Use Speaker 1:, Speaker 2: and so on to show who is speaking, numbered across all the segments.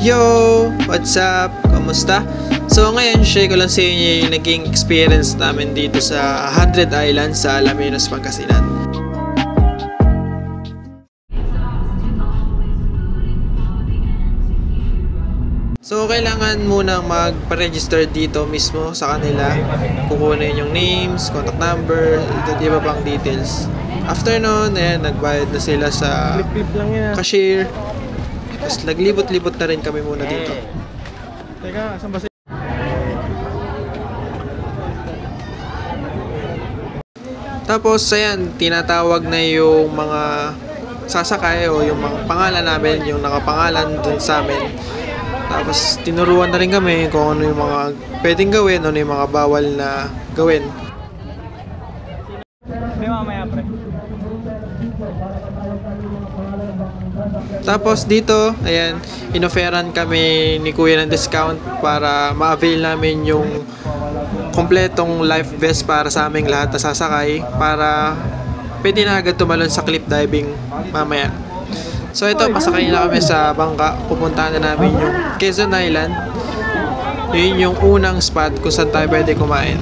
Speaker 1: Yo! What's up? Kamusta? So ngayon, share ko lang sa inyo yung naging experience namin dito sa 100 Island sa Alaminos, Pangasinan. So kailangan munang magpa-register dito mismo sa kanila. Kukunin yung names, contact number, iba pang details. After nun, ayan, nagbayad na sila sa cashier. Tapos naglibot-libot na rin kami muna dito.
Speaker 2: Teka, saan ba si...
Speaker 1: Tapos ayan, tinatawag na yung mga sasakay o yung mga pangalan namin, yung nakapangalan dun sa amin. Tapos tinuruan na rin kami kung ano yung mga pwedeng gawin, ano yung mga bawal na gawin.
Speaker 2: Hindi mamaya pre.
Speaker 1: Tapos dito, ayan, inoferan kami ni Kuya ng discount para ma-avail namin yung kompletong life vest para sa aming lahat na sasakay para pwede na agad tumalon sa cliff diving mamaya. So ito, pasakay na kami sa bangka. Pupuntahan na namin yung Quezon Island. Yun yung unang spot kung saan tayo pwede kumain.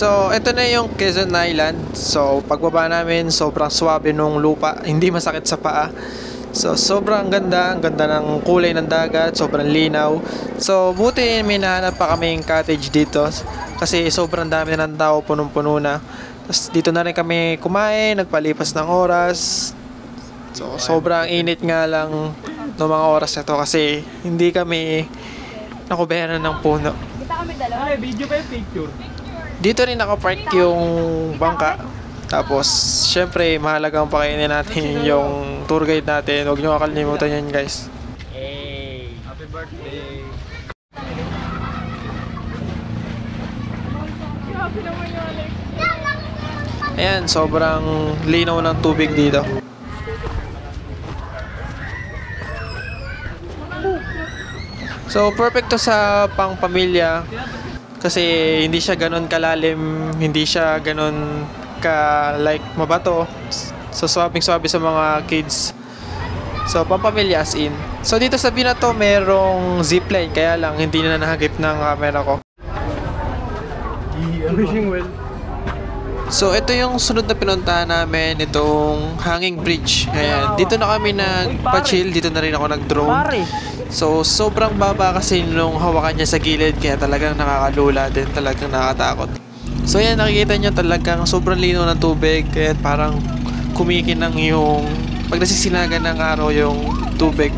Speaker 1: So, ito na yung Quezon Island. So, pagbaba namin, sobrang swabe nung lupa. Hindi masakit sa paa. So, sobrang ganda. Ang ganda ng kulay ng dagat. Sobrang linaw. So, buti may nahanap pa kaming cottage dito. Kasi sobrang dami ng tao, punong-puno na. Tapos, dito na rin kami kumain, nagpalipas ng oras. So, sobrang init nga lang ng mga oras na to kasi hindi kami nakubayaran ng puno.
Speaker 2: Kita kami dalawa. Ay, video pa yung picture.
Speaker 1: Dito rin nakapark yung bangka. Tapos, syempre, mahalagang pakainin natin yung tour guide natin. Huwag nyo kakalimutan yun, guys.
Speaker 2: Hey! Happy birthday!
Speaker 1: Ayan, sobrang linaw ng tubig dito. So, perfect to sa pang-pamilya. Kasi hindi siya ganun kalalim, hindi siya ganun ka like mabato. So swabing-swabe sa mga kids. So pampamilya as in. So dito sa Binato merong zipline kaya lang hindi na nahagip ng camera ko.
Speaker 2: Wishing well.
Speaker 1: So ito yung sunod na pinuntahan namin, itong hanging bridge. Ayan, dito na kami nagpa-chill, dito na rin ako nag-drone. So, sobrang baba kasi nung hawakan niya sa gilid kaya talagang nakakalula din, talagang nakakatakot. So, yan, nakikita niyo talagang sobrang linaw ng tubig kaya parang kumikinang yung pag nasisinagan ng araw yung tubig.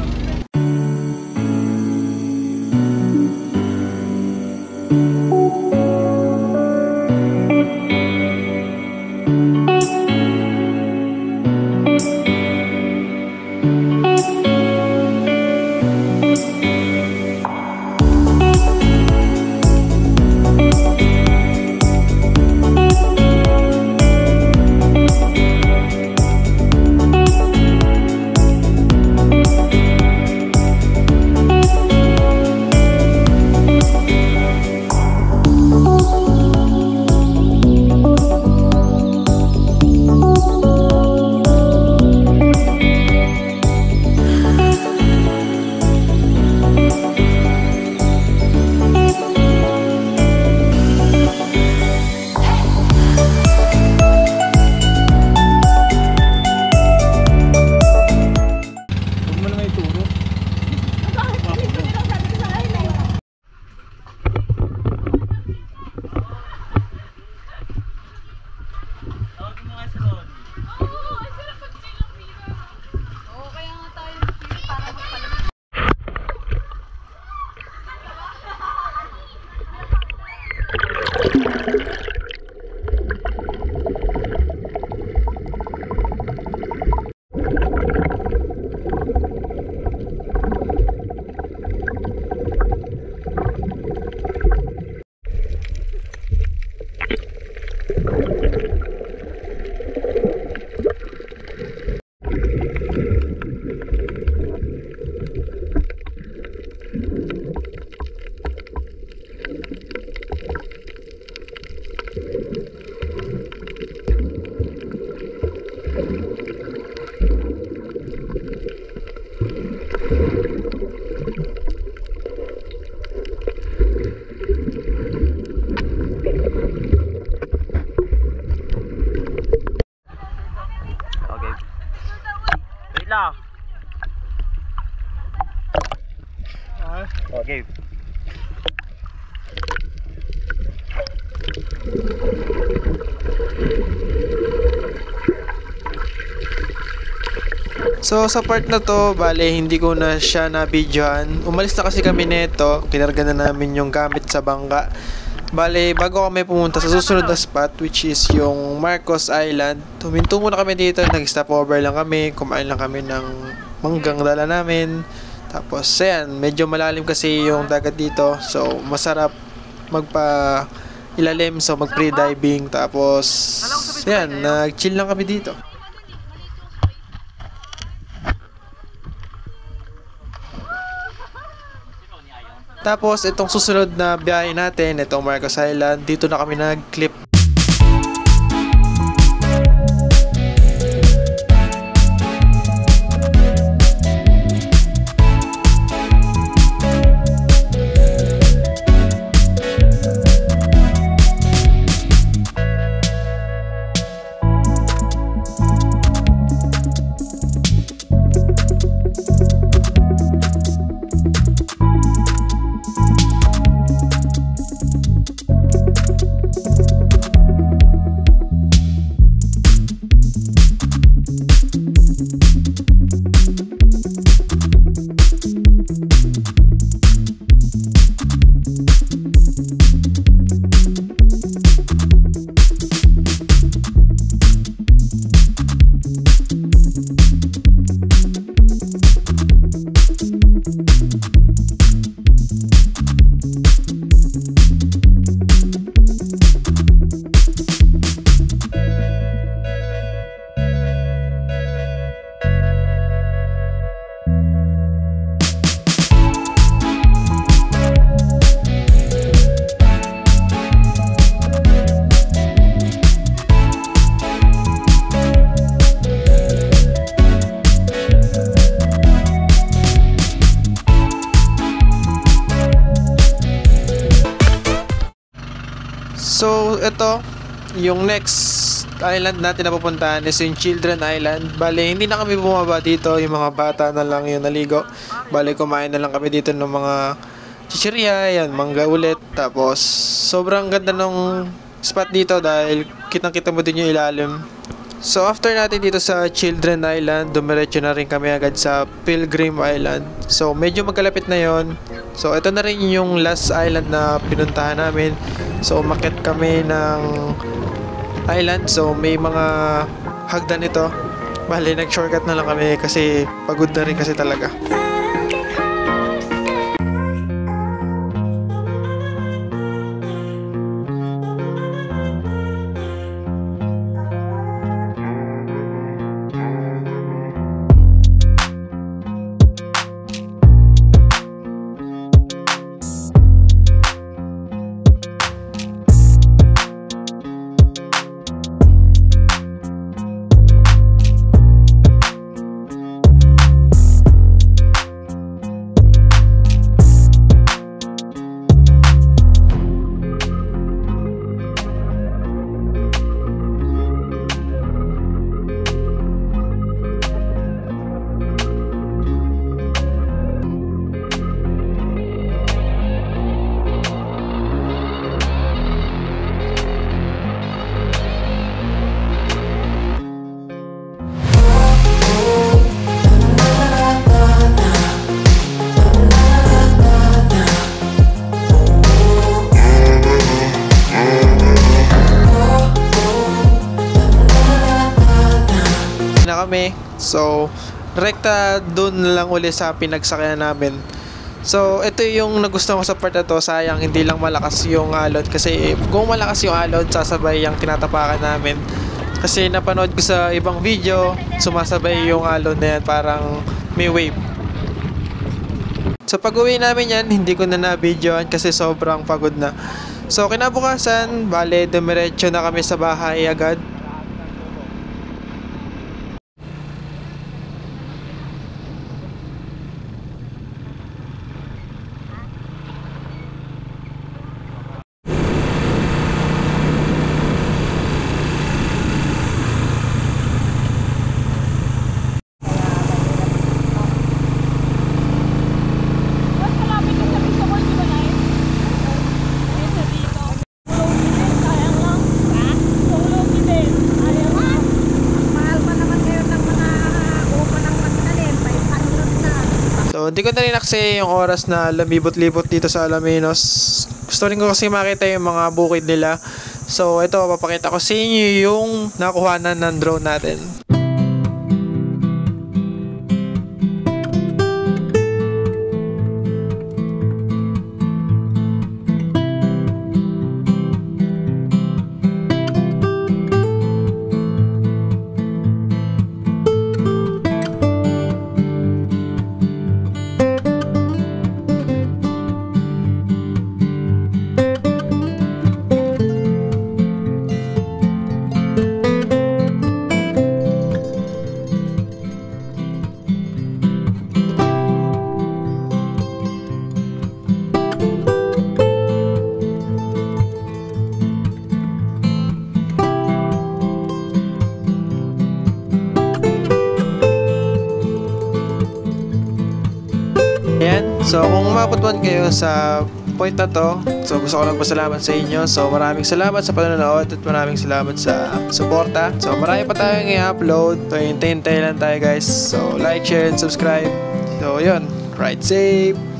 Speaker 2: Tawagin mo nga si Ron.
Speaker 3: Oo, ang sarap pag-chill dito. Oo, kaya nga tayo nag-chill para magpalamig.
Speaker 2: Okay. Wait lang. Okay.
Speaker 1: So sa part na to, bale hindi ko na siya na-videohan. Umalis na kasi kami neto, kinarga na namin yung gamit sa bangka. Bale, bago kami pumunta sa susunod na spot, which is yung Marcos Island, huminto muna kami dito, nag-stop over lang kami, kumain lang kami ng manggang dala namin. Tapos, ayan, medyo malalim kasi yung dagat dito, so masarap magpa ilalim, so mag pre-diving. Tapos, ayan, nag-chill lang kami dito. Tapos, itong susunod na biyahe natin, itong Marcos Island, dito na kami nag-clip. So, ito, yung next island natin na pupuntahan is yung Children Island. Bale, hindi na kami bumaba dito, yung mga bata na lang yung naligo. Bale, kumain na lang kami dito ng mga chichirya, yan, mangga ulit. Tapos, sobrang ganda ng spot dito dahil kitang-kita mo din yung ilalim. So, after natin dito sa Children Island, dumiretso na rin kami agad sa Pilgrim Island. So, medyo magkalapit na yon. So, ito na rin yung last island na pinuntahan namin. So, umakyat kami ng island. So, may mga hagdan ito. Bale, nag-shortcut na lang kami kasi pagod na rin kasi talaga. kami. So, rekta doon lang uli sa pinagsakyan namin. So, ito yung nagustuhan ko sa part na to. Sayang, hindi lang malakas yung alon. Kasi kung malakas yung alon, sasabay yung tinatapakan namin. Kasi napanood ko sa ibang video, sumasabay yung alon na yan, parang may wave. So, pag uwi namin yan, hindi ko na na-videoan kasi sobrang pagod na. So, kinabukasan, bale, dumiretso na kami sa bahay agad.
Speaker 3: Mas malapit ka sa Misa Mall, di ba, Nay? Kaysa dito. Solo din, sayang lang. Ha? Solo din, sayang lang.
Speaker 4: Mahal pa naman ngayon ng mga upa ng Magdalene, 500 na.
Speaker 1: So, hindi ko na rin kasi yung oras na lumibot-libot dito sa Alaminos. Gusto rin ko kasi makita yung mga bukid nila. So, ito, papakita ko sa inyo yung nakuhanan ng drone natin. Ayan. So, kung umabot man kayo sa point na to, so gusto ko lang pasalamat sa inyo. So, maraming salamat sa panonood at maraming salamat sa suporta. So, marami pa tayong i-upload. So, hintay lang tayo guys. So, like, share, and subscribe. So, yun. Ride safe!